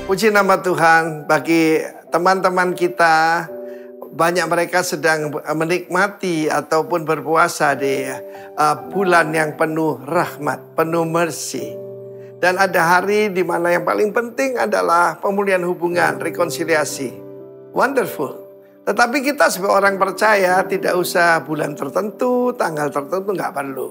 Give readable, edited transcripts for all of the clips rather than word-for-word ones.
Puji nama Tuhan, bagi teman-teman kita, banyak mereka sedang menikmati ataupun berpuasa di bulan yang penuh rahmat, penuh mercy. Dan ada hari di mana yang paling penting adalah pemulihan hubungan, rekonsiliasi. Wonderful. Tetapi kita sebagai orang percaya tidak usah bulan tertentu, tanggal tertentu, nggak perlu.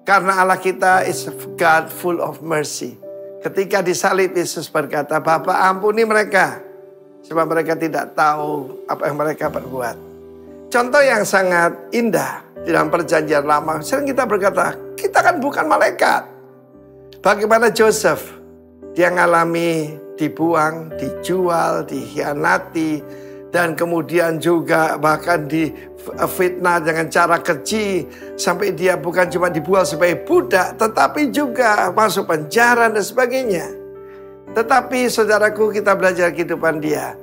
Karena Allah kita is God full of mercy. Ketika disalib, Yesus berkata, Bapa ampuni mereka, sebab mereka tidak tahu apa yang mereka perbuat. Contoh yang sangat indah di dalam perjanjian lama, sering kita berkata, kita kan bukan malaikat. Bagaimana Joseph, dia ngalami dibuang, dijual, dikhianati, dan kemudian juga bahkan difitnah dengan cara keji. Sampai dia bukan cuma dibuang sebagai budak, tetapi juga masuk penjara dan sebagainya. Tetapi saudaraku, kita belajar kehidupan dia.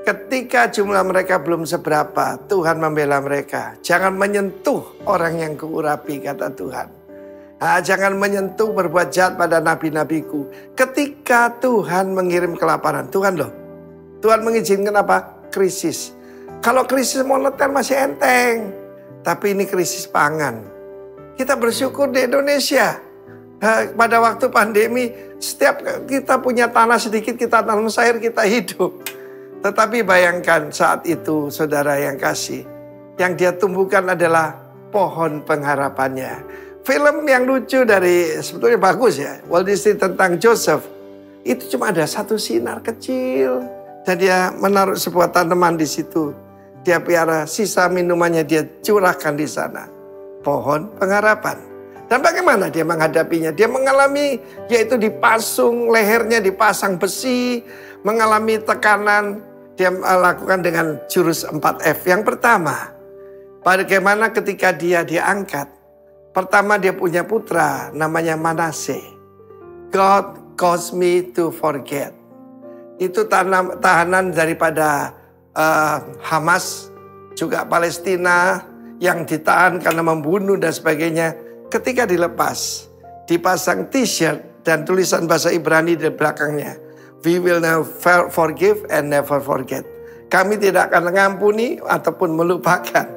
Ketika jumlah mereka belum seberapa, Tuhan membela mereka. Jangan menyentuh orang yang kuurapi, kata Tuhan. Jangan menyentuh berbuat jahat pada nabi-nabiku. Ketika Tuhan mengirim kelaparan, Tuhan mengizinkan apa? Krisis. Kalau krisis moneter masih enteng, tapi ini krisis pangan. Kita bersyukur di Indonesia. Pada waktu pandemi, setiap kita punya tanah sedikit, kita tanam sayur, kita hidup. Tetapi bayangkan saat itu, saudara yang kasih, yang dia tumbuhkan adalah pohon pengharapannya. Film yang lucu dari, sebetulnya bagus ya, Walt Disney tentang Joseph. Itu cuma ada satu sinar kecil. Dan dia menaruh sebuah tanaman di situ. Dia piara sisa minumannya, dia curahkan di sana. Pohon pengharapan. Dan bagaimana dia menghadapinya? Dia mengalami, yaitu dipasung lehernya, dipasang besi. Mengalami tekanan. Dia lakukan dengan jurus 4F. Yang pertama, bagaimana ketika dia diangkat. Pertama dia punya putra, namanya Manase. God caused me to forget. Itu tahanan daripada Hamas, juga Palestina yang ditahan karena membunuh dan sebagainya. Ketika dilepas, dipasang t-shirt dan tulisan bahasa Ibrani di belakangnya. We will never forgive and never forget. Kami tidak akan mengampuni ataupun melupakan.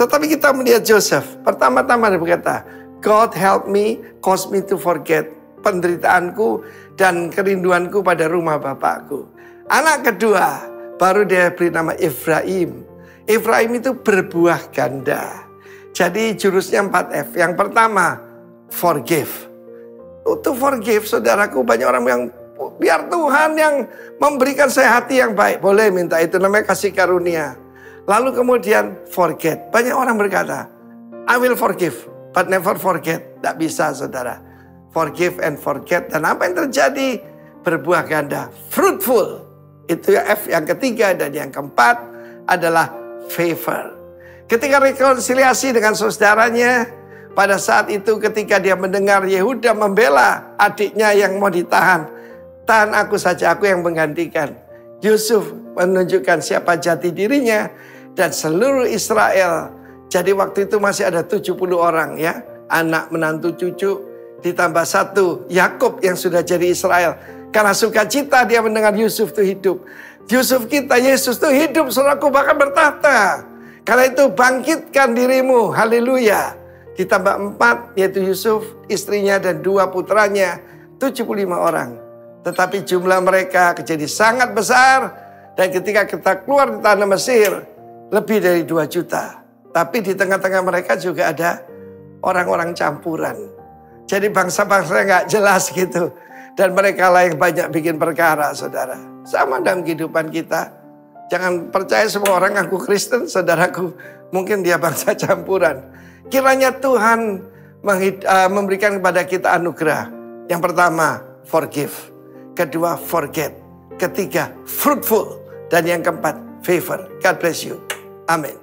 Tetapi kita melihat Joseph. Pertama-tama dia berkata, God help me, cause me to forget penderitaanku dan kerinduanku pada rumah bapakku. Anak kedua, baru dia beri nama Efraim. Efraim itu berbuah ganda. Jadi jurusnya 4F. Yang pertama, forgive. Untuk forgive, saudaraku, banyak orang yang biar Tuhan yang memberikan saya hati yang baik. Boleh minta itu, namanya kasih karunia. Lalu kemudian forget. Banyak orang berkata, I will forgive, but never forget. Tidak bisa, saudara. Forgive and forget. Dan apa yang terjadi? Berbuah ganda. Fruitful. Itu F yang ketiga. Dan yang keempat adalah favor. Ketika rekonsiliasi dengan saudaranya. Pada saat itu ketika dia mendengar Yehuda membela adiknya yang mau ditahan. Tahan aku saja, aku yang menggantikan. Yusuf menunjukkan siapa jati dirinya. Dan seluruh Israel. Jadi waktu itu masih ada 70 orang ya. Anak, menantu, cucu. Ditambah satu, Yakub yang sudah jadi Israel. Karena sukacita dia mendengar Yusuf itu hidup. Yusuf kita, Yesus itu hidup, saudaraku, bahkan bertahta. Karena itu bangkitkan dirimu, haleluya. Ditambah 4, yaitu Yusuf, istrinya dan 2 putranya, 75 orang. Tetapi jumlah mereka jadi sangat besar. Dan ketika kita keluar di tanah Mesir, lebih dari 2 juta. Tapi di tengah-tengah mereka juga ada orang-orang campuran. Jadi bangsa-bangsa nggak jelas gitu. Dan mereka lah yang banyak bikin perkara, saudara. Sama dalam kehidupan kita. Jangan percaya semua orang ngaku Kristen, saudaraku. Mungkin dia bangsa campuran. Kiranya Tuhan memberikan kepada kita anugerah. Yang pertama, forgive. Kedua, forget. Ketiga, fruitful. Dan yang keempat, favor. God bless you. Amin.